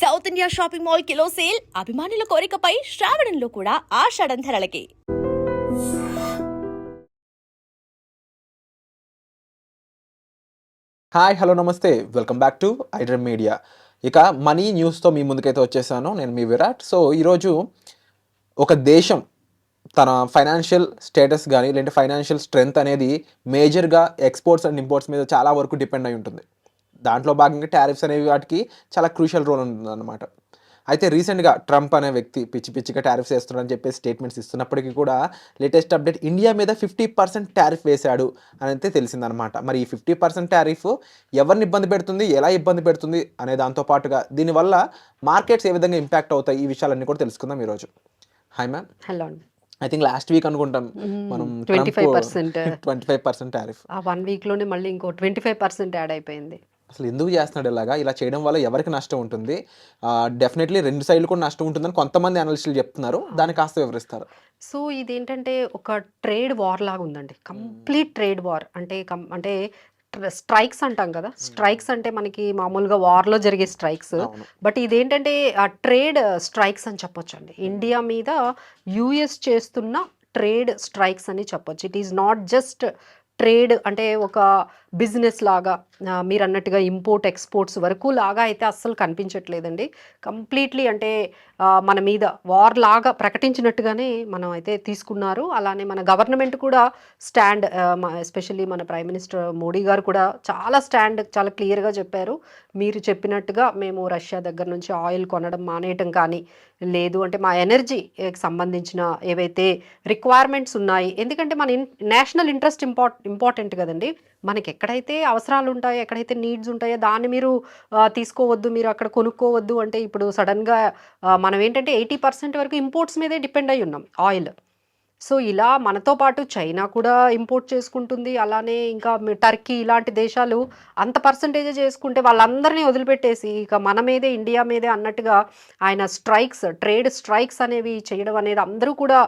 South India shopping mall kilo sale అభిమానుల కోరికపై శ్రావణంలో కూడా ఆషాఢం ధరలకి. Hi hello నమస్తే welcome back to iDream media. ఇక మనీ న్యూస్తో మీ ముందుకైతే వచ్చేసాను. నేను మీ విరాట్. సో ఈరోజు ఒక దేశం తన ఫైనాన్షియల్ స్టేటస్ కానీ లేదంటే ఫైనాన్షియల్ స్ట్రెంగ్త్ అనేది మేజర్గా ఎక్స్పోర్ట్స్ అండ్ ఇంపోర్ట్స్ మీద చాలా వరకు డిపెండ్ అయి ఉంటుంది. దాంట్లో భాగంగా టారిఫ్స్ అనేవి వాటికి చాలా క్రూషియల్ రోల్ ఉంటుంది అనమాట. అయితే రీసెంట్గా ట్రంప్ అనే వ్యక్తి పిచ్చిగా టారిఫ్స్ వేస్తున్నారని చెప్పేసి స్టేట్మెంట్స్ ఇస్తున్నప్పటికీ కూడా లేటెస్ట్ అప్డేట్ ఇండియా మీద 50% టారిఫ్ వేశాడు అని అయితే తెలిసిందనమాట. మరి ఈ 50% టారిఫ్ ఎవరిని ఇబ్బంది పెడుతుంది, ఎలా ఇబ్బంది పెడుతుంది అనే దాంతో పాటుగా దీనివల్ల మార్కెట్స్ ఏ విధంగా ఇంపాక్ట్ అవుతాయి, ఈ విషయాలన్నీ కూడా తెలుసుకుందాం ఈరోజు. Hi ma'am. Hello. I think last week అనుకుంటాం మనం 25% టారిఫ్. ఆ 1 వీక్లోనే మళ్ళీ ఇంకో 25% యాడ్ అయిపోయింది. అసలు ఎందుకు చేస్తున్నాడు ఇలాగా? ఇలా చేయడం వల్ల ఎవరికి నష్టం ఉంటుంది? డెఫినెట్లీ రెండు సైడ్లు కూడా నష్టం ఉంటుందని కొంతమంది అనలిస్టులు చెప్తున్నారు. దాన్ని కాస్త వివరిస్తారు. సో ఇదేంటంటే ఒక ట్రేడ్ వార్ లాగా ఉందండి. Complete trade war. అంటే స్ట్రైక్స్ అంటాం కదా. స్ట్రైక్స్ అంటే మనకి మామూలుగా వార్లో జరిగే స్ట్రైక్స్. బట్ ఇదేంటంటే ఆ ట్రేడ్ స్ట్రైక్స్ అని చెప్పొచ్చు అండి. ఇండియా మీద యుఎస్ చేస్తున్న ట్రేడ్ స్ట్రైక్స్ అని చెప్పొచ్చు. It is not just trade అంటే ఒక బిజినెస్ లాగా మీరు అన్నట్టుగా ఇంపోర్ట్ ఎక్స్పోర్ట్స్ వరకు లాగా అయితే అస్సలు కనిపించట్లేదండి. కంప్లీట్లీ అంటే మన మీద వార్ లాగా ప్రకటించినట్టుగానే మనం అయితే తీసుకున్నారు. అలానే మన గవర్నమెంట్ కూడా స్టాండ్, ఎస్పెషల్లీ మన ప్రైమ్ మినిస్టర్ మోడీ గారు కూడా చాలా క్లియర్గా చెప్పారు. మీరు చెప్పినట్టుగా మేము రష్యా దగ్గర నుంచి ఆయిల్ కొనడం మానేయటం కానీ, లేదు అంటే మా ఎనర్జీకి సంబంధించిన ఏవైతే రిక్వైర్మెంట్స్ ఉన్నాయి, ఎందుకంటే మన నేషనల్ ఇంట్రెస్ట్ ఇంపార్టెంట్ కదండి. మనకి ఎక్కడైతే అవసరాలు ఉంటాయో, ఎక్కడైతే నీడ్స్ ఉంటాయో దాన్ని మీరు తీసుకోవద్దు, మీరు అక్కడ కొనుక్కోవద్దు అంటే ఇప్పుడు సడన్గా మనం ఏంటంటే 80% వరకు ఇంపోర్ట్స్ మీదే డిపెండ్ అయి ఉన్నాం ఆయిల్. సో ఇలా మనతో పాటు చైనా కూడా ఇంపోర్ట్ చేసుకుంటుంది. అలానే ఇంకా టర్కీ ఇలాంటి దేశాలు అంత పర్సంటేజే చేసుకుంటే వాళ్ళందరినీ వదిలిపెట్టేసి ఇక మన మీదే, ఇండియా మీదే అన్నట్టుగా ఆయన ట్రేడ్ స్ట్రైక్స్ అనేవి చేయడం అనేది అందరూ కూడా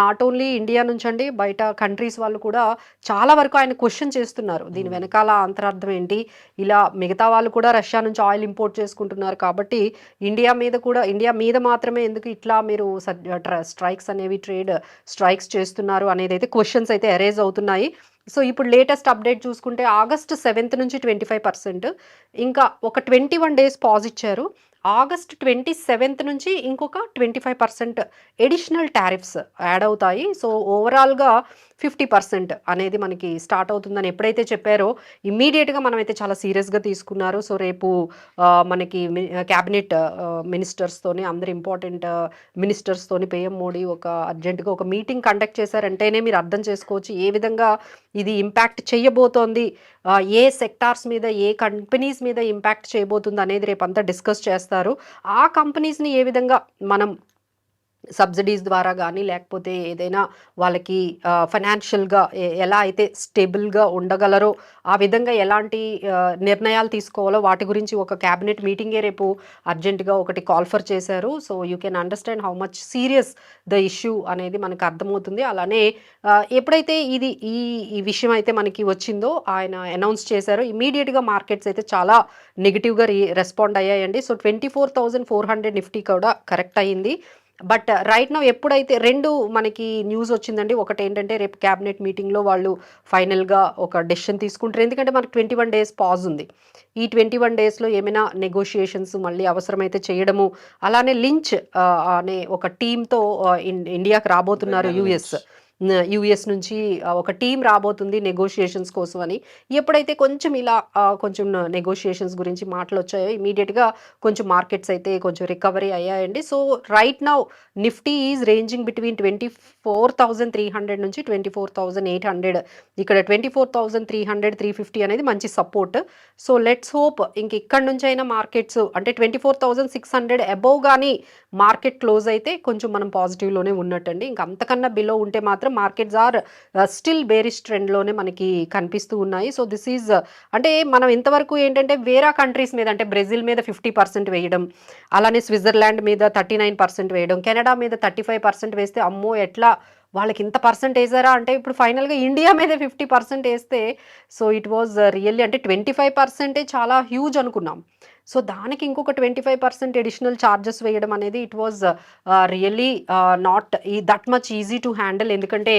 నాట్ ఓన్లీ ఇండియా నుంచి అండి, బయట కంట్రీస్ వాళ్ళు కూడా చాలా వరకు ఆయన క్వశ్చన్ చేస్తున్నారు. దీని వెనకాల అంతరార్థం ఏంటి, ఇలా మిగతా వాళ్ళు కూడా రష్యా నుంచి ఆయిల్ ఇంపోర్ట్ చేసుకుంటున్నారు కాబట్టి ఇండియా మీద మాత్రమే ఎందుకు ఇట్లా మీరు స్ట్రైక్స్ అనేవి ట్రేడ్ స్ట్రైక్స్ చేస్తున్నారు అనేది అయితే క్వశ్చన్స్ అయితే అరైజ్ అవుతున్నాయి. సో ఇప్పుడు లేటెస్ట్ అప్డేట్ చూసుకుంటే ఆగస్ట్ 7 నుంచి 25%, ఇంకా ఒక 21 డేస్ పాజ్ ఇచ్చారు. ఆగస్ట్ 27 నుంచి ఇంకొక 25% ఎడిషనల్ టారిఫ్స్ యాడ్ అవుతాయి. సో ఓవరాల్గా 50% అనేది మనకి స్టార్ట్ అవుతుందని ఎప్పుడైతే చెప్పారో ఇమ్మీడియట్గా మనమైతే చాలా సీరియస్గా తీసుకున్నారు. సో రేపు మనకి క్యాబినెట్ మినిస్టర్స్తోని, అందరు ఇంపార్టెంట్ మినిస్టర్స్తోని పిఎం మోడీ అర్జెంటుగా ఒక మీటింగ్ కండక్ట్ చేశారంటేనే మీరు అర్థం చేసుకోవచ్చు ఏ విధంగా ఇది ఇంపాక్ట్ చేయబోతోంది, ఏ సెక్టార్స్ మీద, ఏ కంపెనీస్ మీద ఇంపాక్ట్ చేయబోతుంది అనేది రేపంతా డిస్కస్ చేస్తారు. ఆ కంపెనీస్ని ఏ విధంగా మనం సబ్సిడీస్ ద్వారా కానీ, లేకపోతే ఏదైనా వాళ్ళకి ఫైనాన్షియల్గా ఎలా అయితే స్టేబుల్గా ఉండగలరో ఆ విధంగా ఎలాంటి నిర్ణయాలు తీసుకోవాలో వాటి గురించి ఒక క్యాబినెట్ మీటింగే రేపు అర్జెంటుగా ఒకటి కాల్ఫర్ చేశారు. So you can understand how much serious the issue అనేది మనకు అర్థమవుతుంది. అలానే ఎప్పుడైతే ఈ విషయం అయితే మనకి వచ్చిందో, ఆయన అనౌన్స్ చేశారో ఇమీడియట్గా మార్కెట్స్ అయితే చాలా నెగిటివ్గా రెస్పాండ్ అయ్యాయండి. సో 24,400 నిఫ్టీ కూడా కరెక్ట్ అయ్యింది. బట్ రైట్ నౌ ఎప్పుడైతే రెండు మనకి న్యూస్ వచ్చిందండి. ఒకటి ఏంటంటే రేపు క్యాబినెట్ మీటింగ్లో వాళ్ళు ఫైనల్గా ఒక డెసిషన్ తీసుకుంటారు. ఎందుకంటే మనకు 21 డేస్ పాజ్ ఉంది. ఈ 21 డేస్లో ఏమైనా నెగోషియేషన్స్ మళ్ళీ అవసరమైతే చేయడము, అలానే లించ్ అనే ఒక టీంతో ఇండియాకి రాబోతున్నారు యుఎస్ నుంచి ఒక టీం రాబోతుంది నెగోషియేషన్స్ కోసం అని. ఎప్పుడైతే కొంచెం ఇలా కొంచెం నెగోషియేషన్స్ గురించి మాటలు వచ్చాయో ఇమీడియట్గా కొంచెం మార్కెట్స్ అయితే కొంచెం రికవరీ అయ్యాయండి. So right now Nifty is ranging between 24,300 నుంచి 24,800. ఇక్కడ 24,300, 350 అనేది మంచి సపోర్ట్. సో లెట్స్ హోప్ ఇక్కడ నుంచి అయినా మార్కెట్స్ అంటే 24,600 అబోవ్ కానీ మార్కెట్ క్లోజ్ అయితే కొంచెం మనం పాజిటివ్లోనే ఉన్నట్టండి. ఇంకా అంతకన్నా బిలో ఉంటే మాత్రం మార్కెట్స్ ఆర్ స్టిల్ బేరిష్ ట్రెండ్లోనే మనకి కనిపిస్తూ ఉన్నాయి. సో దిస్ ఈజ్ అంటే మనం ఇంతవరకు ఏంటంటే వేరే కంట్రీస్ మీద అంటే బ్రెజిల్ మీద 50% వేయడం, అలానే స్విట్జర్లాండ్ మీద 39% వేయడం, కెనడా మీద 35% వేస్తే అమ్మో ఎట్లా వాళ్ళకి ఇంత పర్సెంట్ వేసారా అంటే ఇప్పుడు ఫైనల్గా ఇండియా మీద 50% వేస్తే సో ఇట్ వాజ్ రియల్లీ అంటే 25% చాలా హ్యూజ్ అనుకున్నాం. సో దానికి ఇంకొక 25% అడిషనల్ ఛార్జెస్ వేయడం అనేది it was really not that much easy to handle. ఎందుకంటే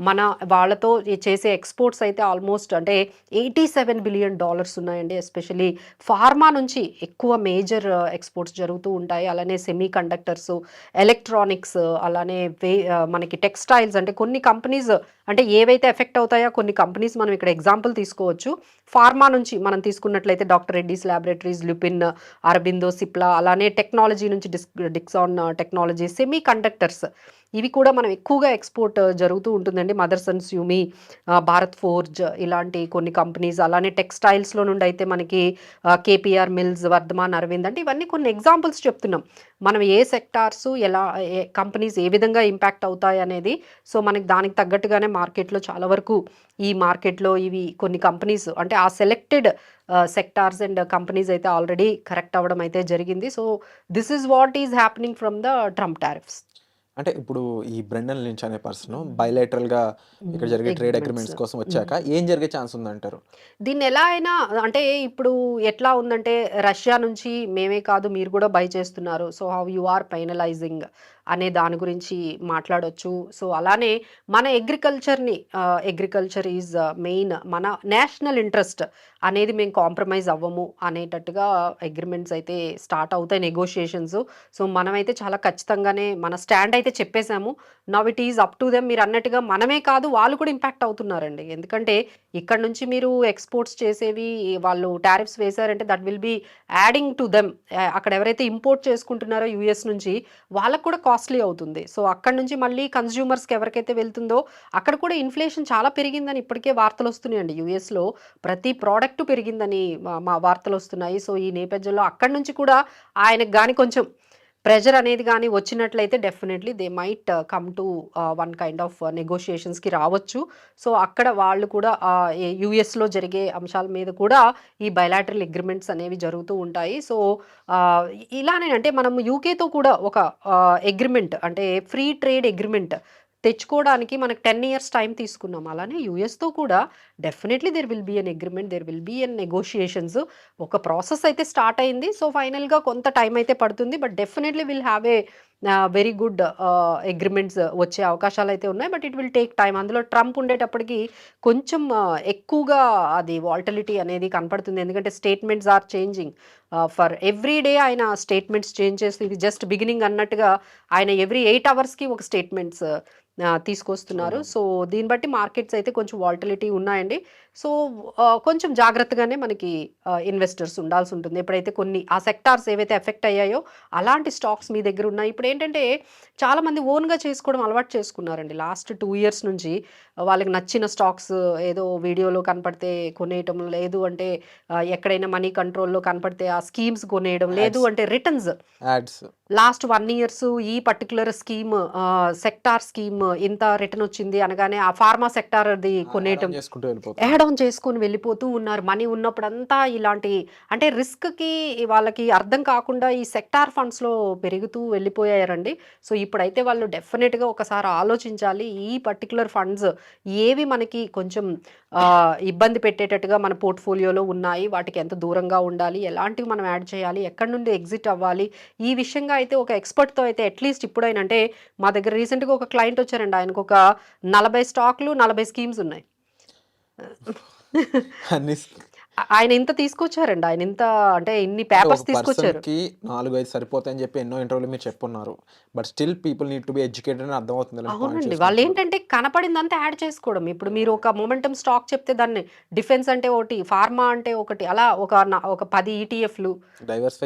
మన వాళ్ళతో చేసే ఎక్స్పోర్ట్స్ అయితే ఆల్మోస్ట్ అంటే $87 బిలియన్ ఉన్నాయండి. ఎస్పెషలీ ఫార్మా నుంచి ఎక్కువ మేజర్ ఎక్స్పోర్ట్స్ జరుగుతూ ఉంటాయి. అలానే సెమీ కండక్టర్స్, ఎలక్ట్రానిక్స్, అలానే మనకి టెక్స్టైల్స్, అంటే కొన్ని కంపెనీస్ అంటే ఏవైతే ఎఫెక్ట్ అవుతాయో కొన్ని కంపెనీస్ మనం ఇక్కడ ఎగ్జాంపుల్ తీసుకోవచ్చు. ఫార్మా నుంచి మనం తీసుకున్నట్లయితే డాక్టర్ రెడ్డీస్ ల్యాబొరేటరీస్, లుపిన్, అరబిందో, సిప్లా, అలానే టెక్నాలజీ నుంచి డిక్సాన్ టెక్నాలజీ, సెమీ కండక్టర్స్ ఇవి కూడా మనం ఎక్కువగా ఎక్స్పోర్ట్ జరుగుతూ ఉంటుందండి. మదర్సన్, స్యూమి, భారత్ ఫోర్జ్ ఇలాంటి కొన్ని కంపెనీస్. అలానే టెక్స్టైల్స్లో నుండి అయితే మనకి కేపీఆర్ మిల్స్, వర్ధమాన్, అరవింద్, అంటే ఇవన్నీ కొన్ని ఎగ్జాంపుల్స్ చెప్తున్నాం. మనం ఏ సెక్టార్స్ ఎలా కంపెనీస్ ఏ విధంగా ఇంపాక్ట్ అవుతాయి అనేది. సో మనకి దానికి తగ్గట్టుగానే మార్కెట్లో చాలా వరకు ఈ మార్కెట్లో ఇవి కొన్ని కంపెనీస్ అంటే ఆ సెలెక్టెడ్ సెక్టార్స్ అండ్ కంపెనీస్ అయితే ఆల్రెడీ కరెక్ట్ అవ్వడం అయితే జరిగింది. So this is what is happening from the Trump tariffs. అంటే ఇప్పుడు ఈ బ్రెండన్ లించ్ అనే పర్సన్ బయలేటరల్గా ఇక్కడ జరిగే ట్రేడ్ అగ్రిమెంట్స్ కోసం వచ్చాక ఏం జరిగే ఛాన్స్ ఉందంటారు? దీన్ని ఎలా అయినా అంటే ఇప్పుడు ఎట్లా ఉందంటే రష్యా నుంచి మేమే కాదు మీరు కూడా బై చేస్తున్నారు. So how you are finalising అనే దాని గురించి మాట్లాడొచ్చు. సో అలానే మన అగ్రికల్చర్ ఈజ్ మెయిన్, మన నేషనల్ ఇంట్రెస్ట్ అనేది మేము కాంప్రమైజ్ అవ్వము అనేటట్టుగా అగ్రిమెంట్స్ అయితే స్టార్ట్ అవుతాయి, నెగోషియేషన్స్. సో మనమైతే చాలా ఖచ్చితంగానే మన స్టాండ్ అయితే చెప్పేశాము. Now it is up to them. మీరు అన్నట్టుగా మనమే కాదు వాళ్ళు కూడా ఇంపాక్ట్ అవుతున్నారండి. ఎందుకంటే ఇక్కడ నుంచి మీరు ఎక్స్పోర్ట్స్ చేసేవి వాళ్ళు టారిఫ్స్ వేశారంటే that will be adding to them. అక్కడ ఎవరైతే ఇంపోర్ట్ చేసుకుంటున్నారో యూఎస్ నుంచి వాళ్ళకు కూడా కాస్ట్లీ అవుతుంది. సో అక్కడ నుంచి మళ్ళీ కన్స్యూమర్స్కి ఎవరికైతే వెళ్తుందో అక్కడ కూడా ఇన్ఫ్లేషన్ చాలా పెరిగిందని ఇప్పటికే వార్తలు వస్తున్నాయండి. యూఎస్లో ప్రతి ప్రోడక్ట్ పెరిగిందని మా వార్తలు వస్తున్నాయి. సో ఈ నేపథ్యంలో అక్కడి నుంచి కూడా ఆయనకు కానీ కొంచెం ప్రెజర్ అనేది కానీ వచ్చినట్లయితే definitely they might come to one kind of నెగోషియేషన్స్కి రావచ్చు. సో అక్కడ వాళ్ళు కూడా యూఎస్లో జరిగే అంశాల మీద కూడా ఈ బయలాటరల్ అగ్రిమెంట్స్ అనేవి జరుగుతూ ఉంటాయి. సో ఇలానే అంటే మనం యూకేతో కూడా ఒక అగ్రిమెంట్ అంటే ఫ్రీ ట్రేడ్ అగ్రిమెంట్ తెచ్చుకోవడానికి మనకు 10 ఇయర్స్ టైం తీసుకున్నాం. అలానే యూఎస్తో కూడా definitely there will be an agreement, there will be an negotiations. ఒక ప్రాసెస్ అయితే స్టార్ట్ అయింది. సో ఫైనల్గా కొంత టైం అయితే పడుతుంది. But definitely will have a very good agreements వచ్చే అవకాశాలు అయితే ఉన్నాయి. But it will take time. అందులో ట్రంప్ ఉండేటప్పటికి కొంచెం ఎక్కువగా అది వాల్టిలిటీ అనేది కనపడుతుంది. ఎందుకంటే statements are changing for every day. ఆయన స్టేట్మెంట్స్ చేంజ్ చేస్తూ ఇది జస్ట్ బిగినింగ్ అన్నట్టుగా ఆయన ఎవ్రీ 8 అవర్స్కి ఒక స్టేట్మెంట్స్ తీసుకొస్తున్నారు. సో దీన్ని బట్టి మార్కెట్స్ అయితే కొంచెం వాల్టిలిటీ ఉన్నాయండి. సో కొంచెం జాగ్రత్తగానే మనకి ఇన్వెస్టర్స్ ఉండాల్సి ఉంటుంది. ఎప్పుడైతే కొన్ని ఆ సెక్టార్స్ ఏవైతే ఎఫెక్ట్ అయ్యాయో అలాంటి స్టాక్స్ మీ దగ్గర ఉన్నాయి. ఇప్పుడు ఏంటంటే చాలామంది ఓన్గా చేసుకోవడం అలవాటు చేసుకున్నారండి. లాస్ట్ 2 ఇయర్స్ నుంచి వాళ్ళకి నచ్చిన స్టాక్స్ ఏదో వీడియోలో కనపడితే కొనేయటం, లేదు అంటే ఎక్కడైనా మనీ కంట్రోల్లో కనపడితే ఆ స్కీమ్స్ కొనేయడం, లేదు అంటే రిటర్న్స్ యాడ్స్ లాస్ట్ 1 ఇయర్స్ ఈ పర్టికులర్ స్కీమ్ సెక్టార్ స్కీమ్ ఇంత రిటర్న్ వచ్చింది అనగానే ఆ ఫార్మా సెక్టార్ అది కొనేయటం, చేసుకుంటూ వెళ్ళిపోతారు. యాడ్ ఆన్ చేసుకొని వెళ్ళిపోతూ ఉన్నారు. మనీ ఉన్నప్పుడంతా ఇలాంటి అంటే రిస్క్కి వాళ్ళకి అర్థం కాకుండా ఈ సెక్టార్ ఫండ్స్లో పెరుగుతూ వెళ్ళిపోయారండి. సో ఇప్పుడైతే వాళ్ళు డెఫినెట్గా ఒకసారి ఆలోచించాలి. ఈ పర్టికులర్ ఫండ్స్ ఏవి మనకి కొంచెం ఇబ్బంది పెట్టేటట్టుగా మన పోర్ట్ఫోలియోలో ఉన్నాయి, వాటికి ఎంత దూరంగా ఉండాలి, ఎలాంటివి మనం యాడ్ చేయాలి, ఎక్కడి నుండి ఎగ్జిట్ అవ్వాలి, ఈ విషయంగా అయితే ఒక ఎక్స్పర్ట్తో అయితే అట్లీస్ట్ ఇప్పుడైనా అంటే మా దగ్గర రీసెంట్గా ఒక క్లయింట్ వచ్చారండి. ఆయనకు ఒక 40 స్టాక్లు 40 స్కీమ్స్ ఉన్నాయి. అన్ని ఆయన ఇంత తీసుకొచ్చారండి. ఆయన ఇంత అంటే ఇన్ని పేపర్స్ తీసుకొచ్చారు. 4-5 సరిపోతాయని చెప్పి ఎన్నో ఇంటర్వ్యూలు మీరు చెప్పున్నారు. But still people need to be educated అని అర్థమవుతుంది. అవునండి, వాళ్ళు ఏంటంటే కనపడిందంతా యాడ్ చేసుకోవడం. ఇప్పుడు మీరు ఒక మొమెంటమ్ స్టాక్ చెప్తే దాన్ని డిఫెన్స్ అంటే ఒకటి, ఫార్మా అంటే ఒకటి, అలా ఒక 10 ఈటీఎఫ్లు,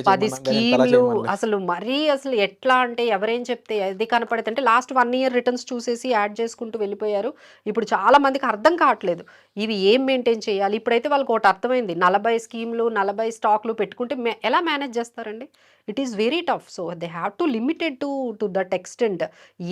10 స్కీమ్లు. అసలు మరీ అసలు ఎట్లా అంటే ఎవరేం చెప్తే అది కనపడితే అంటే లాస్ట్ 1 ఇయర్ రిటర్న్స్ చూసేసి యాడ్ చేసుకుంటూ వెళ్ళిపోయారు. ఇప్పుడు చాలా మందికి అర్థం కావట్లేదు ఇవి ఏం మెయింటైన్ చేయాలి. ఇప్పుడైతే వాళ్ళకి ఒకటి అర్థమైంది, 40 స్కీమ్లు 40 స్టాక్లు పెట్టుకుంటే ఎలా మేనేజ్ చేస్తారండి? It is very tough. So they have to limited to that extent.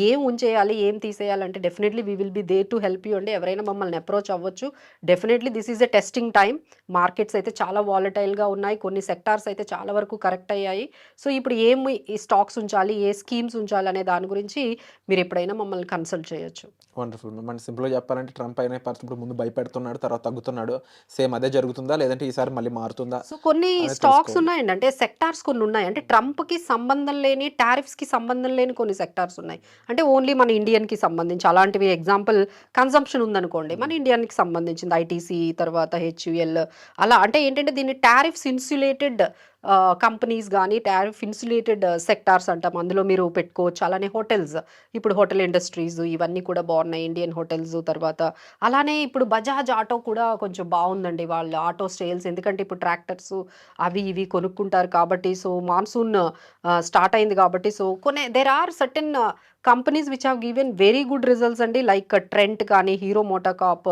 ఏం ఉంచేయాలి, ఏం తీసేయాలంటే definitely we will be there to help you అండి. ఎవరైనా మమ్మల్ని అప్రోచ్ అవ్వచ్చు. Definitely this is a testing time. Markets అయితే చాలా వాలటైల్గా ఉన్నాయి, కొన్ని సెక్టార్స్ అయితే చాలా వరకు కరెక్ట్ అయ్యాయి. సో ఇప్పుడు ఏమి ఈ స్టాక్స్ ఉంచాలి, ఏ స్కీమ్స్ ఉంచాలి అనే దాని గురించి మీరు ఎప్పుడైనా మమ్మల్ని కన్సల్ట్ చేయొచ్చు. వండర్ఫుల్. మన సింపుల్‌గా చెప్పాలంటే ట్రంప్ అనే పర్సన్ ఇప్పుడు ముందు భయపెడుతున్నాడు, తర్వాత తగ్గుతున్నాడు. సేమ్ అదే జరుగుతుందా? లేదంటే ఈసారి మళ్ళీ మారుతుందా? సో కొన్ని అనేది స్టాక్స్ తెలుసుకోవాలి. ఉన్నాయండి. అంటే సెక్టార్స్ కొన్ని ఉన్నాయి. అంటే ట్రంప్‌కి సంబంధం లేని, టారిఫ్స్‌కి సంబంధం లేని కొన్ని సెక్టార్స్ ఉన్నాయి. అంటే ఓన్లీ మన ఇండియన్‌కి సంబంధించి అలాంటివి. ఎగ్జాంపుల్ కన్జంప్షన్ ఉందనుకోండి, మన ఇండియాకి సంబంధించింది ఐటీసీ, తర్వాత హెచ్‌యుఎల్ అలా. అంటే ఏంటంటే దీన్ని టారిఫ్స్ ఇన్సులేటెడ్ కంపెనీస్ గానీ, టారిఫ్ ఇన్సులేటెడ్ సెక్టార్స్ అంటాం. అందులో మీరు పెట్టుకోవచ్చు. అలానే హోటల్స్, ఇప్పుడు హోటల్ ఇండస్ట్రీస్ ఇవన్నీ కూడా బాగున్నాయి. ఇండియన్ హోటల్స్, తర్వాత అలానే ఇప్పుడు బజాజ్ ఆటో కూడా కొంచెం బాగుందండి. వాళ్ళ ఆటో సేల్స్, ఎందుకంటే ఇప్పుడు ట్రాక్టర్స్ అవి ఇవి కొనుక్కుంటారు కాబట్టి. సో మాన్సూన్ స్టార్ట్ అయింది కాబట్టి. సో కొన్ని there are certain companies which have given very good results అండి. లైక్ ట్రెంట్ కానీ, హీరో మోటోకార్ప్,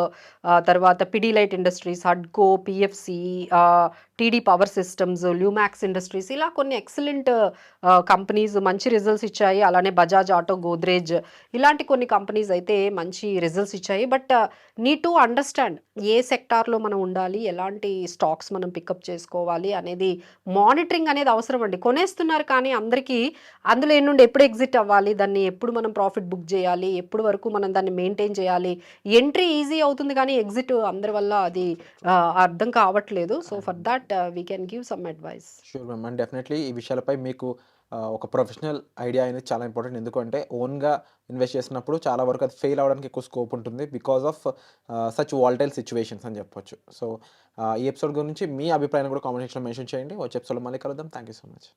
తర్వాత పిడిలైట్ ఇండస్ట్రీస్, హడ్కో, పిఎఫ్సి, టీడీ పవర్ సిస్టమ్స్, ల్యూమాక్స్ ఇండస్ట్రీస్, ఇలా కొన్ని ఎక్సలెంట్ కంపెనీస్ మంచి రిజల్ట్స్ ఇచ్చాయి. అలానే బజాజ్ ఆటో, గోద్రేజ్ ఇలాంటి కొన్ని కంపెనీస్ అయితే మంచి రిజల్ట్స్ ఇచ్చాయి. బట్ నీడ్ టు అండర్స్టాండ్ ఏ సెక్టార్లో మనం ఉండాలి, ఎలాంటి స్టాక్స్ మనం పికప్ చేసుకోవాలి అనేది మానిటరింగ్ అనేది అవసరం అండి. కొనేస్తున్నారు కానీ అందరికీ అందులో నుండి ఎప్పుడు ఎగ్జిట్ అవ్వాలి, దాన్ని ఎప్పుడు మనం ప్రాఫిట్ బుక్ చేయాలి, ఎప్పుడు వరకు మనం దాన్ని మెయింటైన్ చేయాలి. ఎంట్రీ ఈజీ అవుతుంది కానీ ఎగ్జిట్ అందరి వల్ల అది అర్థం కావట్లేదు. So for that we can give some advice. Sure ma'am. And definitely ఈ విషయాలపై మీకు ఒక ప్రొఫెషనల్ ఐడియా అనేది చాలా ఇంపార్టెంట్. ఎందుకంటే ఓన్‌గా ఇన్వెస్ట్ చేసినప్పుడు చాలా వరకు అది ఫెయిల్ అవ్వడానికి ఎక్కువ స్కోప్ ఉంటుంది. Because of such volatile situations అని చెప్పొచ్చు. సో ఈ ఎపిసోడ్ గురించి మీ అభిప్రాయాన్ని కూడా కామెంట్ సెక్షన్‌లో మెన్షన్ చేయండి. వచ్చే ఎపిసోడ్‌లో మళ్ళీ కలుద్దాం. Thank you so much.